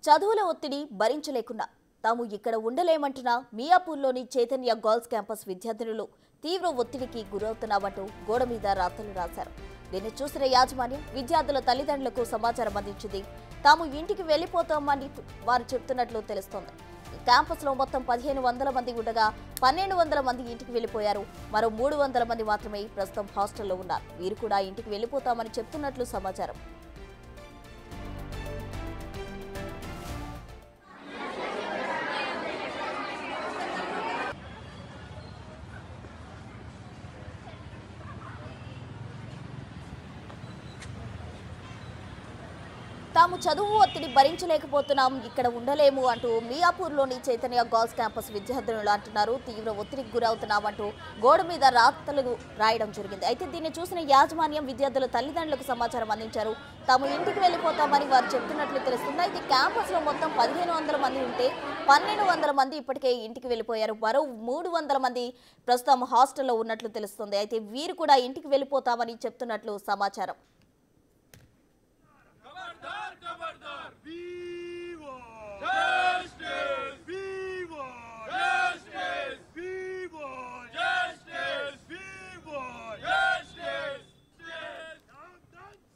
చదువుల ఒత్తిడి భరించలేకున్నా తాము ఇక్కడ ఉండలేమంటున్న మియాపూర్లోని చైతన్య గర్ల్స్ క్యాంపస్ విద్యార్థినులు తీవ్ర ఒత్తిడికి గురవుతున్నామంటూ గోడ మీద రాతలు రాశారు. దీన్ని చూసిన యాజమాన్యం విద్యార్థుల తల్లిదండ్రులకు సమాచారం అందించింది. తాము ఇంటికి వెళ్లిపోతామని వారు చెప్తున్నట్లు తెలుస్తోంది. క్యాంపస్ లో మొత్తం 1500 మంది ఉండగా 1200 మంది ఇంటికి వెళ్లిపోయారు. మరో 300 మంది మాత్రమే ప్రస్తుతం హాస్టల్లో ఉన్నారు. వీరు కూడా ఇంటికి వెళ్లిపోతామని చెప్తున్నట్లు సమాచారం. తాము చదువు ఒత్తిడి భరించలేకపోతున్నాం, ఇక్కడ ఉండలేము అంటూ మియాపూర్లోని చైతన్య గర్ల్స్ క్యాంపస్ విద్యార్థులు అంటున్నారు. తీవ్ర ఒత్తిడికి గురవుతున్నామంటూ గోడ మీద రాతలు రాయడం జరిగింది. అయితే దీన్ని చూసిన యాజమాన్యం విద్యార్థుల తల్లిదండ్రులకు సమాచారం అందించారు. తాము ఇంటికి వెళ్లిపోతామని వారు చెప్తున్నట్లు తెలుస్తుంది. అయితే క్యాంపస్ లో మొత్తం 1500 మంది ఉంటే 1200 మంది ఇప్పటికే ఇంటికి వెళ్లిపోయారు. మరో 300 మంది ప్రస్తుతం హాస్టల్లో ఉన్నట్లు తెలుస్తుంది. అయితే వీరు కూడా ఇంటికి వెళ్లిపోతామని చెప్తున్నట్లు సమాచారం.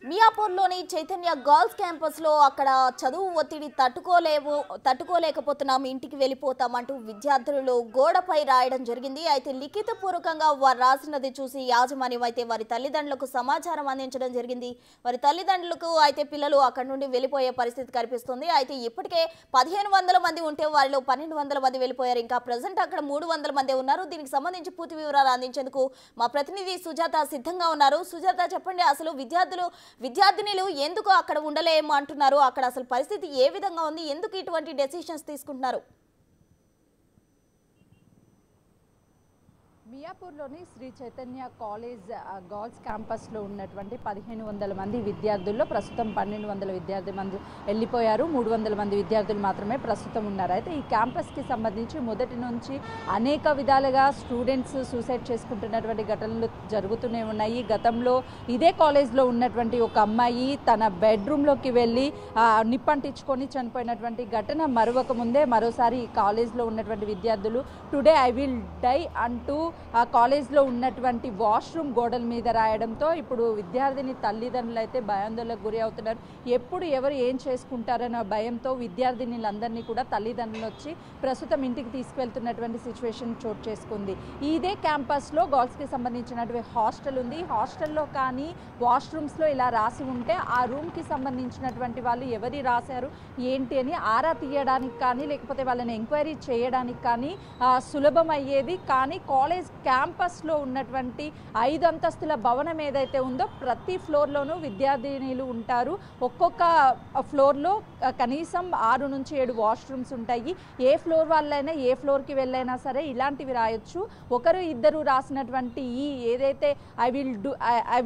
మియాపూర్లోని చైతన్య గర్ల్స్ క్యాంపస్ లో అక్కడ చదువు ఒత్తిడి తట్టుకోలేకపోతున్నాం, ఇంటికి వెళ్ళిపోతామంటూ విద్యార్థులు గోడపై రాయడం జరిగింది. అయితే లిఖితపూర్వకంగా వారు రాసినది చూసి యాజమాన్యం అయితే వారి తల్లిదండ్రులకు సమాచారం అందించడం జరిగింది. వారి తల్లిదండ్రులకు అయితే పిల్లలు అక్కడి నుండి వెళ్ళిపోయే పరిస్థితి కనిపిస్తుంది. అయితే ఇప్పటికే 1500 మంది ఉంటే వారిలో 1200 మంది వెళ్ళిపోయారు. ఇంకా ప్రజెంట్ అక్కడ 300 మంది ఉన్నారు. దీనికి సంబంధించి పూర్తి వివరాలు అందించేందుకు మా ప్రతినిధి సుజాత సిద్ధంగా ఉన్నారు. సుజాత, చెప్పండి, అసలు విద్యార్థినులు ఎందుకు అక్కడ ఉండలేము అంటున్నారు? అక్కడ అసలు పరిస్థితి ఏ విధంగా ఉంది? ఎందుకు ఇటువంటి డెసిషన్స్ తీసుకుంటున్నారు? మియాపూర్లోని శ్రీ చైతన్య కాలేజ్ గర్ల్స్ క్యాంపస్లో ఉన్నటువంటి 1500 మంది విద్యార్థుల్లో ప్రస్తుతం 1200 విద్యార్థి మంది వెళ్ళిపోయారు. 300 మంది విద్యార్థులు మాత్రమే ప్రస్తుతం ఉన్నారు. అయితే ఈ క్యాంపస్కి సంబంధించి మొదటి నుంచి అనేక విధాలుగా స్టూడెంట్స్ సూసైడ్ చేసుకుంటున్నటువంటి ఘటనలు జరుగుతూనే ఉన్నాయి. గతంలో ఇదే కాలేజ్లో ఉన్నటువంటి ఒక అమ్మాయి తన బెడ్రూమ్లోకి వెళ్ళి నిప్పంటించుకొని చనిపోయినటువంటి ఘటన మరొక ముందే మరోసారి ఈ కాలేజ్లో ఉన్నటువంటి విద్యార్థులు టుడే ఐ విల్ డై అంటూ ఆ కాలేజ్లో ఉన్నటువంటి వాష్రూమ్ గోడల మీద రాయడంతో ఇప్పుడు విద్యార్థిని తల్లిదండ్రులు అయితే భయాందోళనకు గురి అవుతున్నారు. ఎప్పుడు ఎవరు ఏం చేసుకుంటారన్న భయంతో విద్యార్థినులందరినీ కూడా తల్లిదండ్రులు వచ్చి ప్రస్తుతం ఇంటికి తీసుకువెళ్తున్నటువంటి సిచ్యువేషన్ చోటు చేసుకుంది. ఇదే క్యాంపస్లో గర్ల్స్కి సంబంధించినటువంటి హాస్టల్ ఉంది. హాస్టల్లో కానీ వాష్రూమ్స్లో ఇలా రాసి ఉంటే ఆ రూమ్కి సంబంధించినటువంటి వాళ్ళు ఎవరు రాశారు ఏంటి అని ఆరా తీయడానికి కానీ లేకపోతే వాళ్ళని ఎంక్వైరీ చేయడానికి కానీ సులభం అయ్యేది. కానీ కాలేజ్ క్యాంపస్లో ఉన్నటువంటి 5 అంతస్తుల భవనం ఏదైతే ఉందో ప్రతి ఫ్లోర్లోనూ విద్యార్థినులు ఉంటారు. ఒక్కొక్క ఫ్లోర్లో కనీసం 6 నుంచి 7 వాష్రూమ్స్ ఉంటాయి. ఏ ఫ్లోర్ వాళ్ళైనా ఏ ఫ్లోర్కి వెళ్ళైనా సరే ఇలాంటివి రాయొచ్చు. ఒకరు ఇద్దరు రాసినటువంటి ఈ ఏదైతే ఐ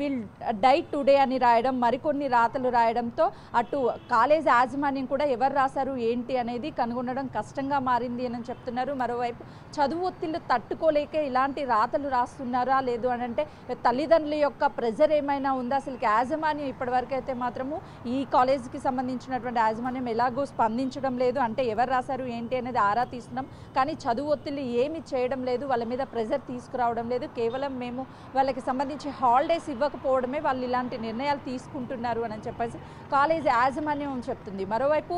విల్ డై టుడే అని రాయడం, మరికొన్ని రాతలు రాయడంతో అటు కాలేజ్ యాజమాన్యం కూడా ఎవరు రాశారు ఏంటి అనేది కనుగొనడం కష్టంగా మారింది అని చెప్తున్నారు. మరోవైపు చదువు ఒత్తిళ్లు తట్టుకోలేక ఇలాంటి రాతలు రాస్తున్నారా లేదు అని అంటే తల్లిదండ్రుల యొక్క ప్రెజర్ ఏమైనా ఉందా? అసలు యాజమాన్యం ఇప్పటివరకు అయితే మాత్రము ఈ కాలేజీకి సంబంధించినటువంటి యాజమాన్యం ఎలాగో స్పందించడం లేదు. అంటే ఎవరు రాశారు ఏంటి అనేది ఆరా తీస్తున్నాం, కానీ చదువు ఒత్తిళ్లు ఏమి చేయడం లేదు, వాళ్ళ మీద ప్రెజర్ తీసుకురావడం లేదు. కేవలం మేము వాళ్ళకి సంబంధించి హాలిడేస్ ఇవ్వకపోవడమే వాళ్ళు ఇలాంటి నిర్ణయాలు తీసుకుంటున్నారు అని చెప్పేసి కాలేజ్ యాజమాన్యం చెప్తుంది. మరోవైపు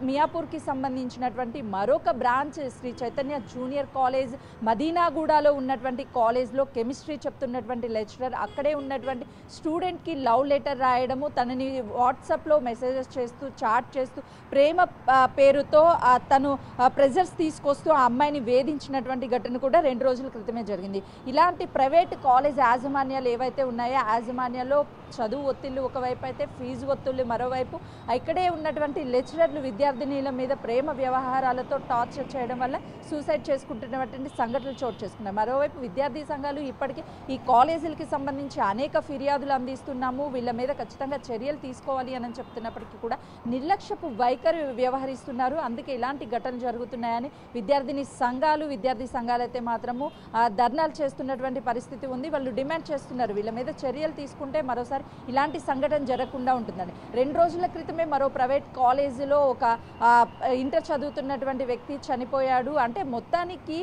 మియాపూర్కి సంబంధించినటువంటి మరొక branch Shri Chaitanya junior college మదీనాగూడలో ఉన్నటువంటి కాలేజ్లో కెమిస్ట్రీ చెప్తున్నటువంటి లెక్చరర్ అక్కడే ఉన్నటువంటి స్టూడెంట్కి లవ్ లెటర్ రాయడము, తనని వాట్సాప్లో మెసేజెస్ చేస్తూ చాట్ చేస్తూ ప్రేమ పేరుతో తను ప్రెజర్స్ తీసుకొస్తూ ఆ అమ్మాయిని వేధించినటువంటి ఘటన కూడా 2 రోజుల క్రితమే జరిగింది. ఇలాంటి ప్రైవేట్ కాలేజ్ యాజమాన్యాలు ఏవైతే ఉన్నాయో యాజమాన్యాల్లో చదువు ఒత్తిళ్లు ఒకవైపు అయితే ఫీజు ఒత్తిళ్లు మరోవైపు, ఇక్కడే ఉన్నటువంటి లెక్చరర్లు విద్యార్థినీల మీద ప్రేమ వ్యవహారాలతో టార్చర్ చేయడం వల్ల సూసైడ్ చేసుకుంటున్నటువంటి సంఘటనలు చోటు చేసుకున్నాయి. మరోవైపు విద్యార్థి సంఘాలు ఇప్పటికీ ఈ కాలేజీలకి సంబంధించి అనేక ఫిర్యాదులు అందిస్తున్నాము, వీళ్ళ మీద ఖచ్చితంగా చర్యలు తీసుకోవాలి అని చెప్తున్నప్పటికీ కూడా నిర్లక్ష్యపు వైఖరి వ్యవహరిస్తున్నారు. అందుకే ఇలాంటి ఘటనలు జరుగుతున్నాయని విద్యార్థి సంఘాలు అయితే మాత్రము ధర్నాలు చేస్తున్నటువంటి పరిస్థితి ఉంది. వాళ్ళు డిమాండ్ చేస్తున్నారు వీళ్ళ మీద చర్యలు తీసుకుంటే మరోసారి ఇంకోసారి ఇలాంటి సంఘటన జరగకుండా ఉంటుందని. 2 రోజుల క్రితమే మరో ప్రైవేట్ కాలేజీలో ఒక ఇంటర్ చదువుతున్నటువంటి వ్యక్తి చనిపోయాడు. అంటే మొత్తానికి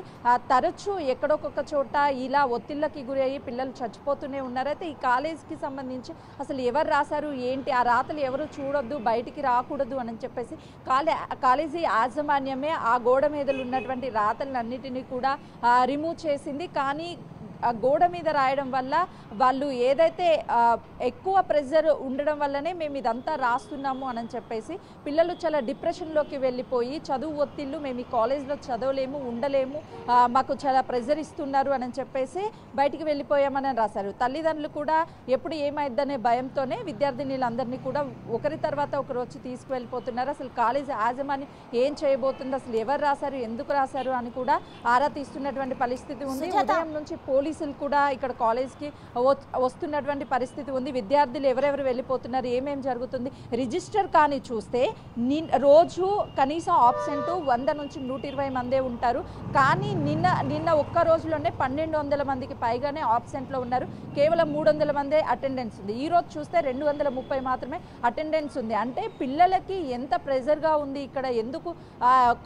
తరచూ ఎక్కడొక్క చోట ఇలా ఒత్తిళ్ళకి గురి అయ్యి పిల్లలు చచ్చిపోతూనే ఉన్నారు. అయితే ఈ కాలేజీకి సంబంధించి అసలు ఎవరు రాశారు ఏంటి, ఆ రాతలు ఎవరు చూడొద్దు, బయటికి రాకూడదు అని చెప్పేసి కాలేజీ యాజమాన్యమే ఆ గోడ మీద ఉన్నటువంటి రాతలన్నిటినీ కూడా రిమూవ్ చేసింది. కానీ ఆ గోడ మీద రాయడం వల్ల వాళ్ళు ఏదైతే ఎక్కువ ప్రెజర్ ఉండడం వల్లనే మేము ఇదంతా రాస్తున్నాము అని చెప్పేసి పిల్లలు చాలా డిప్రెషన్లోకి వెళ్ళిపోయి చదువు ఒత్తిళ్ళు, మేము ఈ కాలేజ్లో చదవలేము, ఉండలేము, మాకు చాలా ప్రెజర్ ఇస్తున్నారు అని చెప్పేసి బయటికి వెళ్ళిపోయామని రాశారు. తల్లిదండ్రులు కూడా ఎప్పుడు ఏమైద్దనే భయంతోనే విద్యార్థినులందరినీ కూడా ఒకరి తర్వాత ఒకరు వచ్చి తీసుకువెళ్ళిపోతున్నారు. అసలు కాలేజ్ యాజమాన్యం ఏం చేయబోతుంది, అసలు ఎవరు రాశారు, ఎందుకు రాశారు అని కూడా ఆరా తీస్తున్నటువంటి పరిస్థితి ఉంది. ఉదయం నుంచి పోలీసులు కూడా ఇక్కడ కాలేజ్కి వస్తున్నటువంటి పరిస్థితి ఉంది. విద్యార్థులు ఎవరెవరు వెళ్ళిపోతున్నారు, ఏమేమి జరుగుతుంది రిజిస్టర్ కానీ చూస్తే రోజు కనీసం ఆబ్సెంట్ 100 నుంచి 120 మందే ఉంటారు. కానీ నిన్న ఒక్క రోజులోనే 1200 మందికి పైగానే ఆబ్సెంట్లో ఉన్నారు. కేవలం 300 మందే అటెండెన్స్ ఉంది. ఈ రోజు చూస్తే 230 మాత్రమే అటెండెన్స్ ఉంది. అంటే పిల్లలకి ఎంత ప్రెజర్గా ఉంది ఇక్కడ, ఎందుకు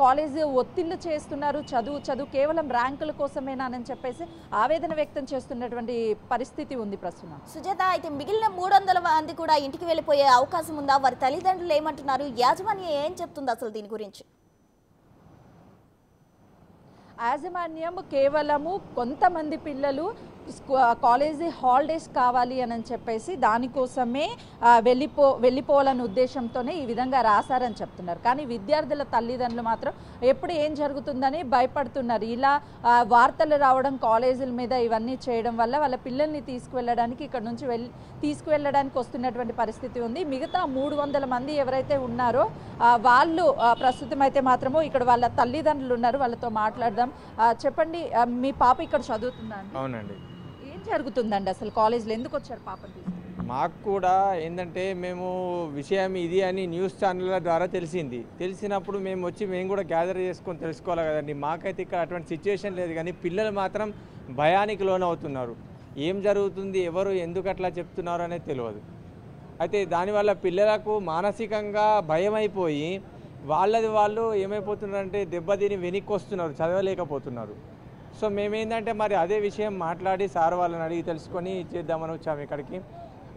కాలేజ్ ఒత్తిళ్లు చేస్తున్నారు, చదువు కేవలం ర్యాంకుల కోసమేనా అని చెప్పేసి ఆవేదన వ్యక్తం చేస్తున్నటువంటి పరిస్థితి ఉంది ప్రస్తుతం. సుజాత, అయితే మిగిలిన 300 మంది కూడా ఇంటికి వెళ్ళిపోయే అవకాశం ఉందా? వారి తల్లిదండ్రులు ఏమంటున్నారు? యాజమాన్యం ఏం చెప్తుంది అసలు దీని గురించి? యాజమాన్యం కేవలము కొంతమంది పిల్లలు కాలేజీ హాలిడేస్ కావాలి అని చెప్పేసి దానికోసమే వెళ్ళిపోవాలనే ఉద్దేశంతోనే ఈ విధంగా రాశారని చెప్తున్నారు. కానీ విద్యార్థుల తల్లిదండ్రులు మాత్రం ఎప్పుడు ఏం జరుగుతుందని భయపడుతున్నారు. ఇలా వార్తలు రావడం కాలేజీల మీద ఇవన్నీ చేయడం వల్ల వాళ్ళ పిల్లల్ని తీసుకువెళ్ళడానికి ఇక్కడ నుంచి తీసుకువెళ్ళడానికి వస్తున్నటువంటి పరిస్థితి ఉంది. మిగతా 300 మంది ఎవరైతే ఉన్నారో వాళ్ళు ప్రస్తుతం అయితే మాత్రము ఇక్కడ వాళ్ళ తల్లిదండ్రులు ఉన్నారు, వాళ్ళతో మాట్లాడదాం. చెప్పండి, మీ పాప ఇక్కడ చదువుతుందా? అవునండి. ఏం జరుగుతుందండి అసలు కాలేజ్లో, ఎందుకు వచ్చారు పాపని? మాకు కూడా ఏంటంటే మేము విషయం ఇది అని న్యూస్ ఛానళ్ళ ద్వారా తెలిసినప్పుడు మేము కూడా గ్యాదర్ చేసుకొని తెలుసుకోవాలి కదండి. మాకైతే ఇక్కడ అటువంటి సిచ్యువేషన్ లేదు, కానీ పిల్లలు మాత్రం భయానికి లోనవుతున్నారు. ఏం జరుగుతుంది, ఎవరు ఎందుకు అట్లా చెప్తున్నారు అనేది తెలియదు. అయితే దానివల్ల పిల్లలకు మానసికంగా భయం అయిపోయి వాళ్ళు ఏమైపోతున్నారంటే దెబ్బతిని వెనక్కి వస్తున్నారు, చదవలేకపోతున్నారు. సో మేమేంటంటే మరి అదే విషయం మాట్లాడి సార్ వాళ్ళని అడిగి తెలుసుకొని చేద్దామని వచ్చాము. ఇక్కడికి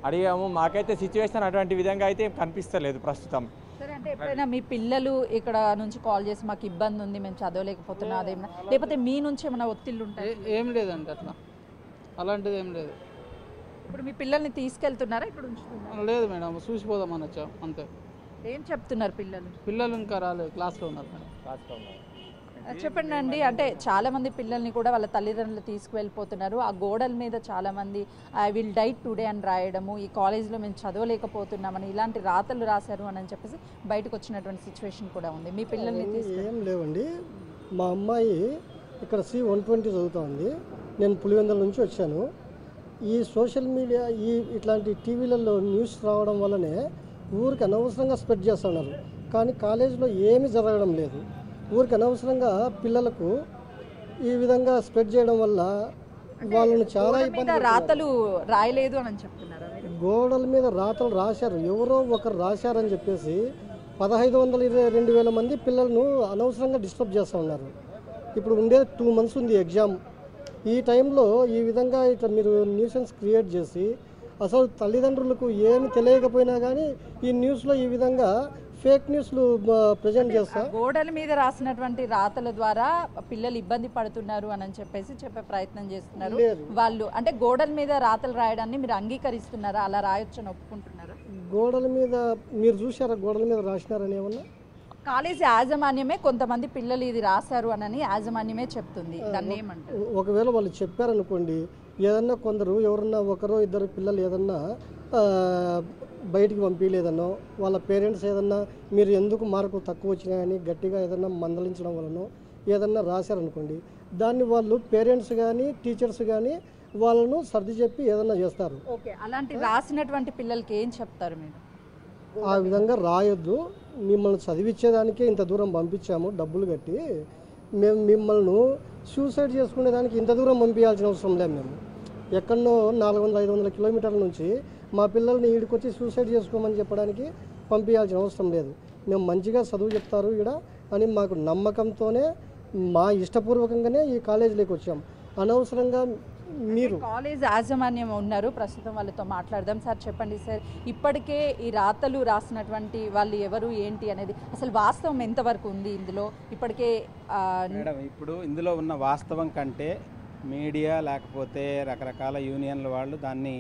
అడిగాము. మాకైతే సిచ్యువేషన్ అటువంటి విధంగా అయితే కనిపిస్తలేదు ప్రస్తుతం. సరే, అంటే ఎప్పుడైనా మీ పిల్లలు ఇక్కడ నుంచి కాల్ చేసి మాకు ఇబ్బంది ఉంది, మేము చదవలేకపోతున్నాం అదేమన్నా, లేకపోతే మీ నుంచి ఏమైనా ఒత్తిళ్ళు ఉంటాయి? ఏం లేదండి, అలాంటిది ఏం లేదు. ఇప్పుడు మీ పిల్లల్ని తీసుకెళ్తున్నారా ఇక్కడ ఉంచుతున్నారా? లేదు మేడం, చూసిపోదామని వచ్చాం అంతే. ఏం చెప్తున్నారు పిల్లలు? ఇంకా రాలేదు, క్లాస్లో ఉన్నారు మేడం. చెప్పండి అండి, అంటే చాలామంది పిల్లల్ని కూడా వాళ్ళ తల్లిదండ్రులు తీసుకువెళ్ళిపోతున్నారు. ఆ గోడల మీద చాలామంది ఐ విల్ డై టుడే అని రాయడము, ఈ కాలేజ్లో మేము చదవలేకపోతున్నామని ఇలాంటి రాతలు రాశారు అని చెప్పేసి బయటకు వచ్చినటువంటి సిచ్యువేషన్ కూడా ఉంది. మీ పిల్లల్ని ఏం లేవండి. మా అమ్మాయి ఇక్కడ C120 చదువుతూ ఉంది. నేను పులివెందుల నుంచి వచ్చాను. ఈ సోషల్ మీడియా ఇట్లాంటి టీవీలలో న్యూస్ రావడం వల్లనే ఊరికి అనవసరంగా స్ప్రెడ్ చేస్తున్నారు. కానీ కాలేజీలో ఏమీ జరగడం లేదు. ఊరికి అనవసరంగా పిల్లలకు ఈ విధంగా స్ప్రెడ్ చేయడం వల్ల వాళ్ళని చాలా ఇబ్బంది. రాతలు రాయలేదు అని చెప్తున్నారు. గోడల మీద రాతలు రాశారు, ఎవరో ఒకరు రాశారని చెప్పేసి 1522,000 మంది పిల్లలను అనవసరంగా డిస్టర్బ్ చేస్తూ ఉన్నారు. ఇప్పుడు ఉండేది 2 months ఉంది ఎగ్జామ్. ఈ టైంలో ఈ విధంగా ఇట్లా మీరు న్యూసెన్స్ క్రియేట్ చేసి అసలు తల్లిదండ్రులకు ఏమి తెలియకపోయినా కానీ ఈ న్యూస్లో ఈ విధంగా ఫేక్ న్యూస్లు ప్రజెంట్ చేస్తా గోడల మీద రాసినటువంటి రాతల ద్వారా పిల్లలు ఇబ్బంది పడుతున్నారు అని చెప్పేసి చెప్పే ప్రయత్నం చేస్తున్నారు వాళ్ళు. అంటే గోడల మీద రాతలు రాయడాన్ని మీరు అంగీకరిస్తున్నారా? అలా రాయొచ్చని ఒప్పుకుంటున్నారా? గోడల మీద మీరు చూసారా, గోడల మీద రాసినారని ఏమన్నా? కాలేజీ యాజమాన్యమే కొంతమంది పిల్లలు ఇది రాశారు అని యాజమాన్యమే చెప్తుంది. దాన్ని ఏమంటారు? ఒకవేళ వాళ్ళు చెప్పారనుకోండి, ఏదన్నా కొందరు ఎవరన్నా ఒకరో ఇద్దరు పిల్లలు ఏదన్నా బయటికి పంపించలేదనో, వాళ్ళ పేరెంట్స్ ఏదన్నా మీరు ఎందుకు మార్కులు తక్కువ వచ్చినా కానీ గట్టిగా ఏదన్నా మందలించడం వలనో ఏదన్నా రాశారనుకోండి, దాన్ని వాళ్ళు పేరెంట్స్ కానీ టీచర్స్ కానీ వాళ్ళను సర్ది చెప్పి ఏదన్నా చేస్తారు. ఓకే, అలాంటి రాసినటువంటి పిల్లలకి ఏం చెప్తారు మీరు? ఆ విధంగా రాయొద్దు, మిమ్మల్ని చదివించేదానికే ఇంత దూరం పంపించాము డబ్బులు కట్టి, మేము మిమ్మల్ని సూసైడ్ చేసుకునేదానికి ఇంత దూరం పంపించాల్సిన అవసరం లేదు. మేము ఎక్కడో 400-500 కిలోమీటర్ల నుంచి మా పిల్లల్ని ఈడికొచ్చి సూసైడ్ చేసుకోమని చెప్పడానికి పంపించాల్సిన అవసరం లేదు. మేము మంచిగా చదువు చెప్తారు ఈడ అని మాకు నమ్మకంతోనే మా ఇష్టపూర్వకంగానే ఈ కాలేజీలోకి వచ్చాం. అనవసరంగా మీరు కాలేజ్ యాజమాన్యం ఉన్నారు, ప్రస్తుతం వాళ్ళతో మాట్లాడదాం. సార్ చెప్పండి సార్, ఇప్పటికే ఈ రాతలు రాసినటువంటి వాళ్ళు ఎవరు ఏంటి అనేది అసలు వాస్తవం ఎంతవరకు ఉంది ఇందులో? ఇప్పటికే మేడం, ఇప్పుడు ఇందులో ఉన్న వాస్తవం కంటే మీడియా లేకపోతే రకరకాల యూనియన్ల వాళ్ళు దాన్ని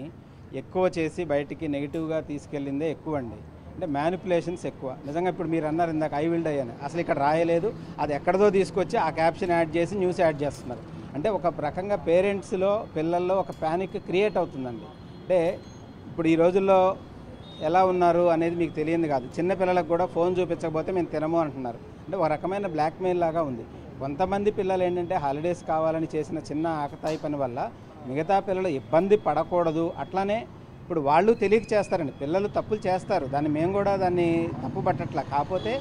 ఎక్కువ చేసి బయటికి నెగిటివ్గా తీసుకెళ్ళిందే ఎక్కువ అండి. అంటే మ్యానిపులేషన్స్ ఎక్కువ. నిజంగా ఇప్పుడు మీరు అన్నారు ఇందాక ఐ విల్ డై అని, అసలు ఇక్కడ రాయలేదు, అది ఎక్కడదో తీసుకొచ్చి ఆ క్యాప్షన్ యాడ్ చేసి న్యూస్ యాడ్ చేస్తున్నారు. అంటే ఒక రకంగా పేరెంట్స్లో పిల్లల్లో ఒక ప్యానిక్ క్రియేట్ అవుతుందండి. అంటే ఇప్పుడు ఈ రోజుల్లో ఎలా ఉన్నారు అనేది మీకు తెలియదు కాదు. చిన్నపిల్లలకు కూడా ఫోన్ చూపించకపోతే మేము తినము అంటున్నారు. అంటే ఒక రకమైన బ్లాక్మెయిల్ లాగా ఉంది. కొంతమంది పిల్లలు ఏంటంటే హాలిడేస్ కావాలని చేసిన చిన్న ఆకతాయి పని వల్ల మిగతా పిల్లలు ఇబ్బంది పడకూడదు. అట్లానే ఇప్పుడు వాళ్ళు తెలియక చేస్తారండి, పిల్లలు తప్పులు చేస్తారు, దాన్ని మేము కూడా దాన్ని తప్పు పట్టట్లా. కాకపోతే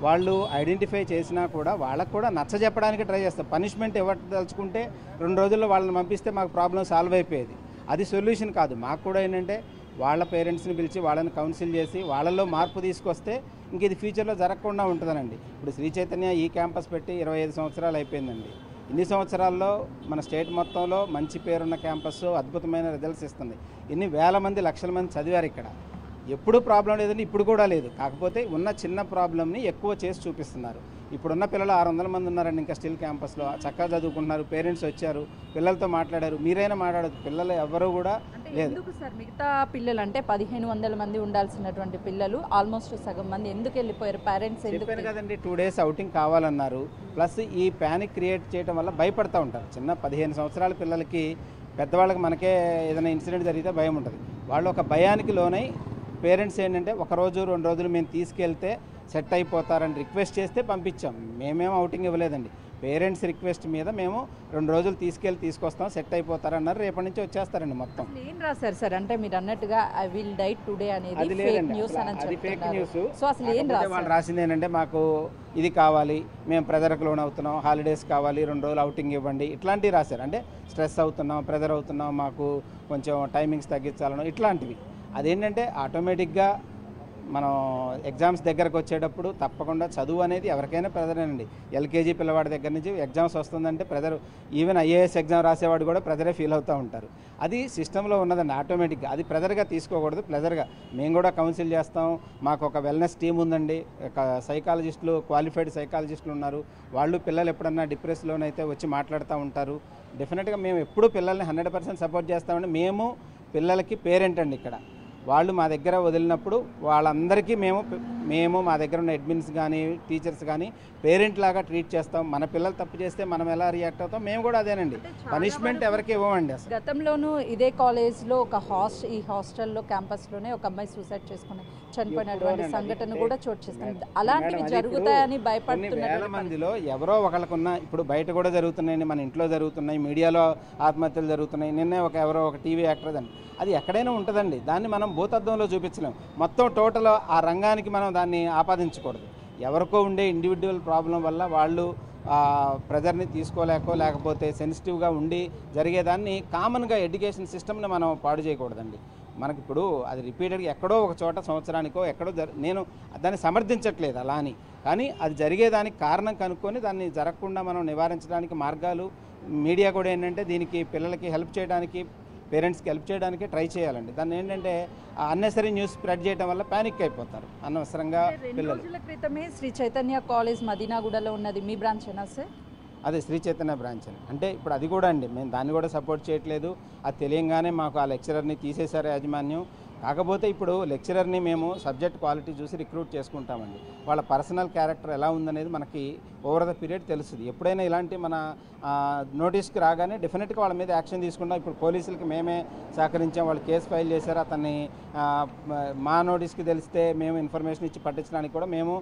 వాళ్ళు ఐడెంటిఫై చేసినా కూడా వాళ్ళకు కూడా నచ్చజెప్పడానికి ట్రై చేస్తారు. పనిష్మెంట్ ఇవ్వదలుచుకుంటే 2 రోజుల్లో వాళ్ళని పంపిస్తే మాకు ప్రాబ్లం సాల్వ్ అయిపోయేది. అది సొల్యూషన్ కాదు. మాకు కూడా ఏంటంటే వాళ్ళ పేరెంట్స్ని పిలిచి వాళ్ళని కౌన్సిల్ చేసి వాళ్ళల్లో మార్పు తీసుకొస్తే ఇంక ఇది ఫ్యూచర్లో జరగకుండా ఉంటుందనండి. ఇప్పుడు శ్రీ చైతన్య ఈ క్యాంపస్ పెట్టి 25 సంవత్సరాలు అయిపోయిందండి. ఇన్ని సంవత్సరాల్లో మన స్టేట్ మొత్తంలో మంచి పేరున్న క్యాంపస్ అద్భుతమైన రిజల్ట్స్ ఇస్తుంది. ఇన్ని వేల మంది లక్షల మంది చదివారు ఇక్కడ. ఎప్పుడు ప్రాబ్లం లేదండి, ఇప్పుడు కూడా లేదు. కాకపోతే ఉన్న చిన్న ప్రాబ్లమ్ని ఎక్కువ చేసి చూపిస్తున్నారు. ఇప్పుడున్న పిల్లలు 600 మంది ఉన్నారండి ఇంకా స్టిల్ క్యాంపస్లో, చక్కగా చదువుకుంటున్నారు. పేరెంట్స్ వచ్చారు, పిల్లలతో మాట్లాడారు. మీరైనా మాట్లాడదు, పిల్లలు ఎవరు కూడా లేదు. ఎందుకు సార్ మిగతా పిల్లలు అంటే 1500 మంది ఉండాల్సినటువంటి పిల్లలు ఆల్మోస్ట్ సగం మంది ఎందుకు వెళ్ళిపోయారు? పేరెంట్స్ చెప్పాను కదండి, 2 డేస్ అవుటింగ్ కావాలన్నారు. ప్లస్ ఈ ప్యానిక్ క్రియేట్ చేయడం వల్ల భయపడుతూ ఉంటారు. చిన్న 15 సంవత్సరాల పిల్లలకి, పెద్దవాళ్ళకి మనకే ఏదైనా ఇన్సిడెంట్ జరిగితే భయం ఉంటుంది. వాళ్ళు ఒక భయానికి లోనై పేరెంట్స్ ఏంటంటే 1 రోజు 2 రోజులు మేము తీసుకెళ్తే సెట్ అయిపోతారని రిక్వెస్ట్ చేస్తే పంపించాం. మేమేం అవుటింగ్ ఇవ్వలేదండి. పేరెంట్స్ రిక్వెస్ట్ మీద మేము 2 రోజులు తీసుకొస్తాం, సెట్ అయిపోతారన్నారు. రేపటి నుంచి వచ్చేస్తారండి మొత్తం. ఏం రాశారు సార్? అంటే మీరు అన్నట్టుగా ఐ విల్ డై టుడే అనేది అది లేదండి, అది ఫేక్ న్యూస్. సో అసలు ఏం రాశారు? వాళ్ళు రాసింది ఏంటంటే మాకు ఇది కావాలి, మేము ప్రెజర్కి లోన్ అవుతున్నాం, హాలిడేస్ కావాలి, 2 రోజులు అవుటింగ్ ఇవ్వండి, ఇట్లాంటివి రాశారు. అంటే స్ట్రెస్ అవుతున్నాం, ప్రెజర్ అవుతున్నాం, మాకు కొంచెం టైమింగ్స్ తగ్గించాలను, ఇట్లాంటివి. అదేంటంటే ఆటోమేటిక్గా మనం ఎగ్జామ్స్ దగ్గరకు వచ్చేటప్పుడు తప్పకుండా చదువు అనేది ఎవరికైనా ప్రెజరేనండి. ఎల్కేజీ పిల్లవాడి దగ్గర నుంచి ఎగ్జామ్స్ వస్తుందంటే ప్రెజర్, ఈవెన్ ఐఏఎస్ ఎగ్జామ్ రాసేవాడు కూడా ప్రెజరే ఫీల్ అవుతూ ఉంటారు. అది సిస్టంలో ఉన్నదండి ఆటోమేటిక్గా. అది ప్రెజర్గా తీసుకోకూడదు, ప్రెజర్గా. మేము కూడా కౌన్సిల్ చేస్తాం. మాకు ఒక వెల్నెస్ టీం ఉందండి, సైకాలజిస్టులు, క్వాలిఫైడ్ సైకాలజిస్టులు ఉన్నారు. వాళ్ళు పిల్లలు ఎప్పుడన్నా డిప్రెస్లోనైతే వచ్చి మాట్లాడుతూ ఉంటారు. డెఫినెట్గా మేము ఎప్పుడూ పిల్లల్ని 100% సపోర్ట్ చేస్తామండి. మేము పిల్లలకి పేరెంట్ అండి ఇక్కడ. వాళ్ళు మా దగ్గర వదిలినప్పుడు వాళ్ళందరికీ మేము మా దగ్గర ఉన్న అడ్మిన్స్ కానీ టీచర్స్ కానీ పేరెంట్ లాగా ట్రీట్ చేస్తాం. మన పిల్లలు తప్పు చేస్తే మనం ఎలా రియాక్ట్ అవుతాం, మేము కూడా అదేనండి. పనిష్మెంట్ ఎవరికి ఇవ్వమండి. అసలు గతంలోనూ ఇదే కాలేజ్లో ఒక ఈ హాస్టల్లో క్యాంపస్లోనే ఒక అమ్మాయి సూసైడ్ చేసుకుని చనిపోయినటువంటి సంఘటన కూడా చోటు చేసుకుంది. అలాంటివి జరుగుతాయని భయపడుతున్నారు. వేల మందిలో ఎవరో ఒకళ్ళకున్న, ఇప్పుడు బయట కూడా జరుగుతున్నాయండి, మన ఇంట్లో జరుగుతున్నాయి, మీడియాలో ఆత్మహత్యలు జరుగుతున్నాయి. నిన్నే ఎవరో ఒక టీవీ యాక్టర్ అని, అది ఎక్కడైనా ఉంటుందండి. దాన్ని మనం భూతద్దంలో చూపించలేం. మొత్తం టోటల్ ఆ రంగానికి మనం దాన్ని ఆపాదించకూడదు. ఎవరికో ఉండే ఇండివిజువల్ ప్రాబ్లం వల్ల వాళ్ళు ప్రెజర్ని తీసుకోలేకో లేకపోతే సెన్సిటివ్గా ఉండి జరిగేదాన్ని కామన్గా ఎడ్యుకేషన్ సిస్టమ్ని మనం పాడు చేయకూడదండి. మనకి ఇప్పుడు అది రిపీటెడ్గా ఎక్కడో ఒక చోట సంవత్సరానికో ఎక్కడో నేను దాన్ని సమర్థించట్లేదు అలా అని, కానీ అది జరిగేదానికి కారణం కనుక్కొని దాన్ని జరగకుండా మనం నివారించడానికి మార్గాలు మీడియా కూడా ఏంటంటే దీనికి పిల్లలకి హెల్ప్ చేయడానికి, పేరెంట్స్కి హెల్ప్ చేయడానికి ట్రై చేయాలండి. దాన్ని ఏంటంటే అన్నెసరీ న్యూస్ స్ప్రెడ్ చేయడం వల్ల ప్యానిక్ అయిపోతారు అనవసరంగా పిల్లలు. 2 రోజుల క్రితమే శ్రీ చైతన్య కాలేజ్ మదీనాగూడలో ఉన్నది మీ బ్రాంచేనా సార్? అదే శ్రీ చైతన్య బ్రాంచ్ అని. అంటే ఇప్పుడు అది కూడా అండి, మేము దాన్ని కూడా సపోర్ట్ చేయట్లేదు. అది తెలియంగానే మాకు ఆ లెక్చరర్ని తీసేశారు యాజమాన్యం. కాకపోతే ఇప్పుడు లెక్చరర్ని మేము సబ్జెక్ట్ క్వాలిటీ చూసి రిక్రూట్ చేసుకుంటామండి. వాళ్ళ పర్సనల్ క్యారెక్టర్ ఎలా ఉందనేది మనకి ఓవర్ ద పీరియడ్ తెలుస్తుంది. ఎప్పుడైనా ఇలాంటి మన నోటీస్కి రాగానే డెఫినెట్గా వాళ్ళ మీద యాక్షన్ తీసుకుంటాం. ఇప్పుడు పోలీసులకి మేమే సహకరించాం, వాళ్ళు కేసు ఫైల్ చేశారు. అతన్ని మా నోటీస్కి తెలిస్తే మేము ఇన్ఫర్మేషన్ ఇచ్చి పట్టించడానికి కూడా మేము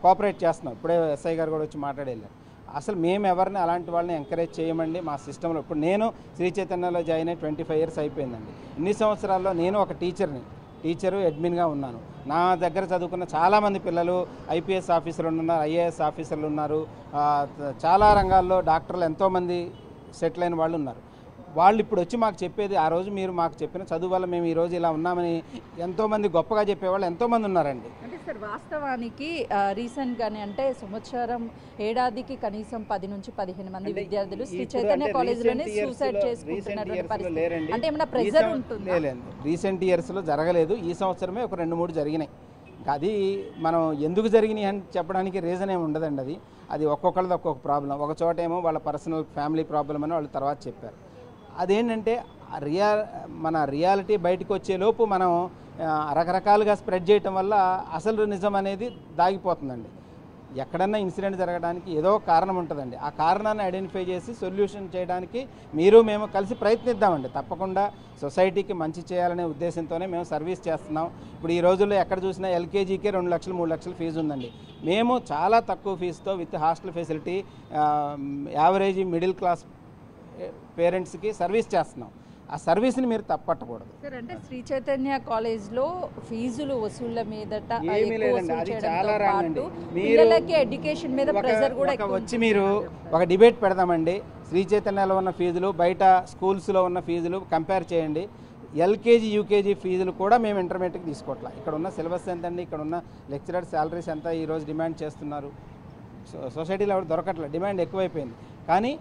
కోఆపరేట్ చేస్తున్నాం. ఇప్పుడే ఎస్ఐ గారు కూడా వచ్చి మాట్లాడేళ్ళారు. అసలు మేము ఎవరిని అలాంటి వాళ్ళని ఎంకరేజ్ చేయమండి మా సిస్టంలో. ఇప్పుడు నేను శ్రీ చైతన్యలో జాయిన్ అయ్యి 25 ఇయర్స్ అయిపోయిందండి. ఇన్ని సంవత్సరాల్లో నేను ఒక టీచరు అడ్మిన్గా ఉన్నాను. నా దగ్గర చదువుకున్న చాలామంది పిల్లలు ఐపీఎస్ ఆఫీసర్లు ఉన్నారు, ఐఏఎస్ ఆఫీసర్లు ఉన్నారు, చాలా రంగాల్లో డాక్టర్లు ఎంతోమంది సెటిల్ అయిన వాళ్ళు ఉన్నారు. వాళ్ళు ఇప్పుడు వచ్చి మాకు చెప్పేది ఆ రోజు మీరు మాకు చెప్పిన చదువు వల్ల మేము ఈరోజు ఇలా ఉన్నామని ఎంతోమంది గొప్పగా చెప్పేవాళ్ళు ఎంతోమంది ఉన్నారండి. అంటే సార్ వాస్తవానికి రీసెంట్గానే అంటే సంవత్సరం ఏడాదికి కనీసం 10 నుంచి 15 మంది విద్యార్థులు శ్రీ చైతన్య కాలేజీలోనే సూసైడ్ చేసుకుంటున్నటువంటి పరిస్థితి. అంటే ఏమైనా ప్రెజర్ ఉంటుంది? లేదు, రీసెంట్ ఇయర్స్లో జరగలేదు. ఈ సంవత్సరమే ఒక 2-3 జరిగినాయి. అది మనం ఎందుకు జరిగినాయి అని చెప్పడానికి రీజన్ ఏమి ఉండదండి. అది ఒక్కొక్కరిది ఒక్కొక్క ప్రాబ్లం. ఒక చోట ఏమో వాళ్ళ పర్సనల్ ఫ్యామిలీ ప్రాబ్లం అని వాళ్ళు తర్వాత చెప్పారు. అదేంటంటే మన రియాలిటీ బయటకు వచ్చేలోపు మనం రకరకాలుగా స్ప్రెడ్ చేయటం వల్ల అసలు నిజం అనేది దాగిపోతుందండి. ఎక్కడన్నా ఇన్సిడెంట్ జరగడానికి ఏదో కారణం ఉంటుందండి. ఆ కారణాన్ని ఐడెంటిఫై చేసి సొల్యూషన్ చేయడానికి మేము కలిసి ప్రయత్నిద్దామండి. తప్పకుండా సొసైటీకి మంచి చేయాలనే ఉద్దేశంతోనే మేము సర్వీస్ చేస్తున్నాం. ఇప్పుడు ఈ రోజుల్లో ఎక్కడ చూసినా ఎల్కేజీకే 2 లక్షలు 3 లక్షలు ఫీజు ఉందండి. మేము చాలా తక్కువ ఫీజుతో with hostel facility average middle class పేరెంట్స్కి సర్వీస్ చేస్తున్నాం. ఆ సర్వీస్ని మీరు తప్పట్టకూడదు సార్. అంటే శ్రీ చైతన్య కాలేజ్లో ఫీజులు వసూళ్ల మీదట ఏమీ లేదండి, అది చాలా రాంగ్. పిల్లలకి ఎడ్యుకేషన్ మీద ప్రెజర్ కూడా వచ్చి మీరు ఒక డిబేట్ పెడదామండి. శ్రీ చైతన్యలో ఉన్న ఫీజులు బయట స్కూల్స్లో ఉన్న ఫీజులు కంపేర్ చేయండి. ఎల్కేజీ యూకేజీ ఫీజులు కూడా మేము ఇంటర్మీడియట్కి తీసుకోవట్లా. ఇక్కడ ఉన్న సిలబస్ ఎంతండి, ఇక్కడ ఉన్న లెక్చరర్ శాలరీస్ ఎంత ఈరోజు డిమాండ్ చేస్తున్నారు. సొసైటీలో ఎవరు దొరకట్లేదు, డిమాండ్ ఎక్కువైపోయింది. కానీ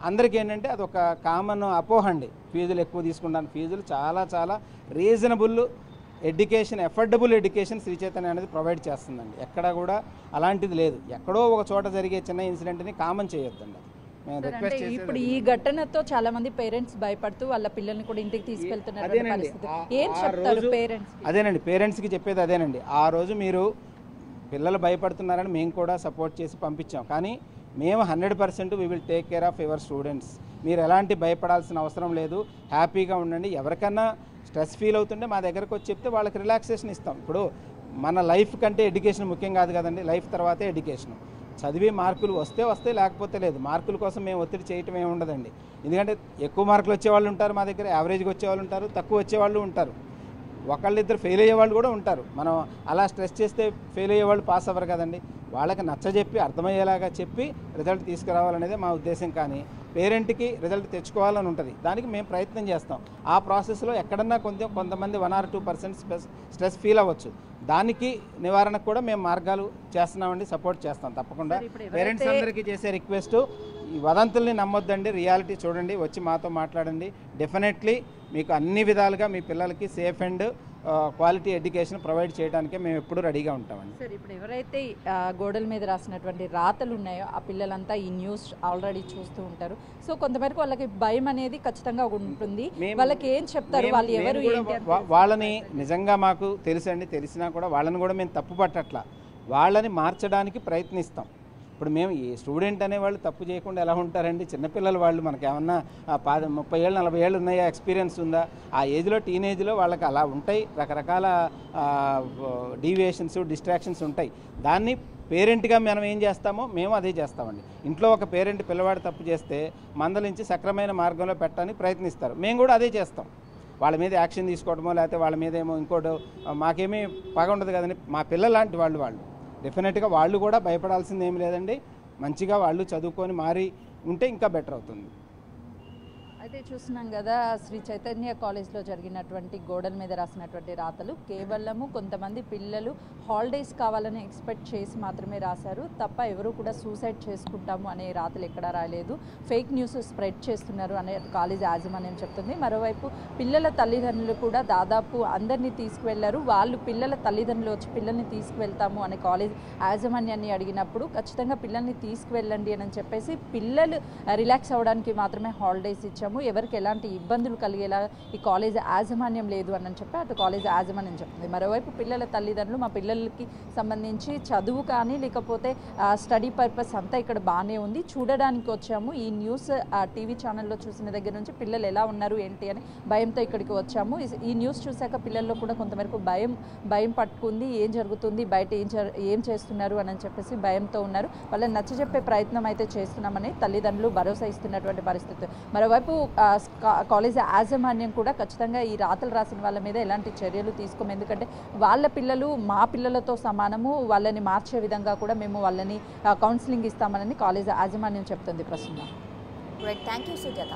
అందరికీ ఏంటంటే అది ఒక కామన్ అపోహ అండి, ఫీజులు ఎక్కువ తీసుకుంటాను. ఫీజులు చాలా చాలా reasonable education, affordable education Shri Chaitanya అనేది ప్రొవైడ్ చేస్తుందండి. ఎక్కడ కూడా అలాంటిది లేదు. ఎక్కడో ఒక చోట జరిగే చిన్న ఇన్సిడెంట్ని కామన్ చేయొద్దండి. మేము రిక్వెస్ట్ చేసేది ఇప్పుడు ఈ ఘటనతో చాలా మంది పేరెంట్స్ భయపడుతూ వాళ్ళ పిల్లల్ని కూడా ఇంటికి తీసుకెళ్తున్నారు. ఏం చెప్తారు పేరెంట్స్? అదేనండి, పేరెంట్స్కి చెప్పేది అదేనండి. ఆ రోజు మీరు పిల్లలు భయపడుతున్నారని మేము కూడా సపోర్ట్ చేసి పంపించాం. కానీ మేము 100% we will take care of your students. మీరు ఎలాంటి భయపడాల్సిన అవసరం లేదు, హ్యాపీగా ఉండండి. ఎవరికన్నా స్ట్రెస్ ఫీల్ అవుతుంటే మా దగ్గరకు వచ్చి చెప్తే వాళ్ళకి రిలాక్సేషన్ ఇస్తాం. ఇప్పుడు మన లైఫ్ కంటే ఎడ్యుకేషన్ ముఖ్యం కాదు కదండి, లైఫ్ తర్వాతే ఎడ్యుకేషన్. చదివి మార్కులు వస్తే లేకపోతే లేదు. మార్కుల కోసం మేము ఒత్తిడి చేయటం ఏమి ఉండదండి. ఎందుకంటే ఎక్కువ మార్కులు వచ్చేవాళ్ళు ఉంటారు మా దగ్గర, యావరేజ్గా వచ్చేవాళ్ళు ఉంటారు, తక్కువ వచ్చేవాళ్ళు ఉంటారు, ఒకళ్ళిద్దరు ఫెయిల్ అయ్యేవాళ్ళు కూడా ఉంటారు. మనం అలా స్ట్రెస్ చేస్తే ఫెయిల్ అయ్యేవాళ్ళు పాస్ అవ్వరు కదండి. వాళ్ళకి నచ్చజెప్పి అర్థమయ్యేలాగా చెప్పి రిజల్ట్ తీసుకురావాలనేది మా ఉద్దేశం. కానీ పేరెంట్కి రిజల్ట్ తెచ్చుకోవాలని ఉంటుంది, దానికి మేము ప్రయత్నం చేస్తాం. ఆ ప్రాసెస్లో ఎక్కడన్నా కొంతమంది 1 or 2% స్ట్రెస్ ఫీల్ అవ్వచ్చు. దానికి నివారణకు కూడా మేము మార్గాలు చేస్తున్నామండి, సపోర్ట్ చేస్తాం తప్పకుండా. పేరెంట్స్ అందరికీ చేసే రిక్వెస్ట్, ఈ వదంతుల్ని నమ్మొద్దండి, రియాలిటీ చూడండి, వచ్చి మాతో మాట్లాడండి. డెఫినెట్లీ మీకు అన్ని విధాలుగా మీ పిల్లలకి safe and quality education provide చేయడానికే మేము ఎప్పుడూ రెడీగా ఉంటామండి. సార్, ఇప్పుడు ఎవరైతే గోడల మీద రాసినటువంటి రాతలు ఉన్నాయో ఆ పిల్లలంతా ఈ న్యూస్ ఆల్రెడీ చూస్తూ ఉంటారు. సో కొంతవరకు వాళ్ళకి భయం అనేది ఖచ్చితంగా ఉంటుంది. వాళ్ళకి ఏం చెప్తారు, వాళ్ళు ఎవరు? వాళ్ళని నిజంగా మాకు తెలుసండి, తెలిసినా కూడా వాళ్ళని కూడా మేము తప్పు పట్టట్లా, వాళ్ళని మార్చడానికి ప్రయత్నిస్తాం. ఇప్పుడు మేము ఈ స్టూడెంట్ అనేవాళ్ళు తప్పు చేయకుండా ఎలా ఉంటారండి? చిన్నపిల్లలు వాళ్ళు, మనకి ఏమన్నా 30 ఏళ్ళు 40 ఏళ్ళు ఉన్నాయా, ఎక్స్పీరియన్స్ ఉందా? ఆ ఏజ్లో టీనేజ్లో వాళ్ళకి అలా ఉంటాయి, రకరకాల డీవియేషన్స్ డిస్ట్రాక్షన్స్ ఉంటాయి. దాన్ని పేరెంట్గా మనం ఏం చేస్తామో మేము అదే చేస్తామండి. ఇంట్లో ఒక పేరెంట్ పిల్లవాడు తప్పు చేస్తే మందలించి సక్రమైన మార్గంలో పెట్టడానికి ప్రయత్నిస్తారు, మేము కూడా అదే చేస్తాం. వాళ్ళ మీద యాక్షన్ తీసుకోవడమో లేకపోతే వాళ్ళ మీద ఏమో ఇంకోటి మాకేమీ పగ ఉండదు కదండి. మా పిల్లలు లాంటి వాళ్ళు డెఫినెట్గా వాళ్ళు కూడా భయపడాల్సింది ఏమి లేదండి. మంచిగా వాళ్ళు చదువుకొని మారి ఉంటే ఇంకా బెటర్ అవుతుంది. అయితే చూస్తున్నాం కదా, శ్రీ చైతన్య కాలేజ్లో జరిగినటువంటి గోడల మీద రాసినటువంటి రాతలు కేవలము కొంతమంది పిల్లలు హాలిడేస్ కావాలని ఎక్స్పెక్ట్ చేసి మాత్రమే రాశారు తప్ప ఎవరు కూడా సూసైడ్ చేసుకుంటాము అనే రాతలు ఎక్కడా రాలేదు. ఫేక్ న్యూస్ స్ప్రెడ్ చేస్తున్నారు అనే కాలేజ్ యాజమాన్యం చెప్తుంది. మరోవైపు పిల్లల తల్లిదండ్రులు కూడా దాదాపు అందరినీ తీసుకువెళ్లారు. వాళ్ళు పిల్లల తల్లిదండ్రులు వచ్చి పిల్లల్ని తీసుకువెళ్తాము అనే కాలేజ్ యాజమాన్యాన్ని అడిగినప్పుడు ఖచ్చితంగా పిల్లల్ని తీసుకువెళ్ళండి అని చెప్పేసి పిల్లలు రిలాక్స్ అవ్వడానికి మాత్రమే హాలిడేస్ ఇచ్చాము, ఎవరికి ఎలాంటి ఇబ్బందులు కలిగేలా ఈ కాలేజ్ యాజమాన్యం లేదు అని చెప్పి అటు కాలేజ్ యాజమాన్యం చెప్తుంది. మరోవైపు పిల్లల తల్లిదండ్రులు మా పిల్లలకి సంబంధించి చదువు కానీ లేకపోతే స్టడీ పర్పస్ అంతా ఇక్కడ బాగానే ఉంది, చూడడానికి వచ్చాము. ఈ న్యూస్ టీవీ ఛానల్లో చూసిన దగ్గర నుంచి పిల్లలు ఎలా ఉన్నారు ఏంటి అని భయంతో ఇక్కడికి వచ్చాము. ఈ న్యూస్ చూశాక పిల్లల్లో కూడా కొంతవరకు భయం పట్టుకుంది, ఏం జరుగుతుంది బయట, ఏం చేస్తున్నారు అని చెప్పేసి భయంతో ఉన్నారు. వాళ్ళని నచ్చజెప్పే ప్రయత్నం అయితే చేస్తున్నామని తల్లిదండ్రులు భరోసా ఇస్తున్నటువంటి పరిస్థితి. మరోవైపు కాలేజ్ యాజమాన్యం కూడా ఖచ్చితంగా ఈ రాతలు రాసిన వాళ్ళ మీద ఎలాంటి చర్యలు తీసుకోము, ఎందుకంటే వాళ్ళ పిల్లలు మా పిల్లలతో సమానము, వాళ్ళని మార్చే విధంగా కూడా మేము వాళ్ళని కౌన్సిలింగ్ ఇస్తామని కాలేజ్ యాజమాన్యం చెప్తుంది. ప్రస్తుతం థ్యాంక్ యూ సుజాత.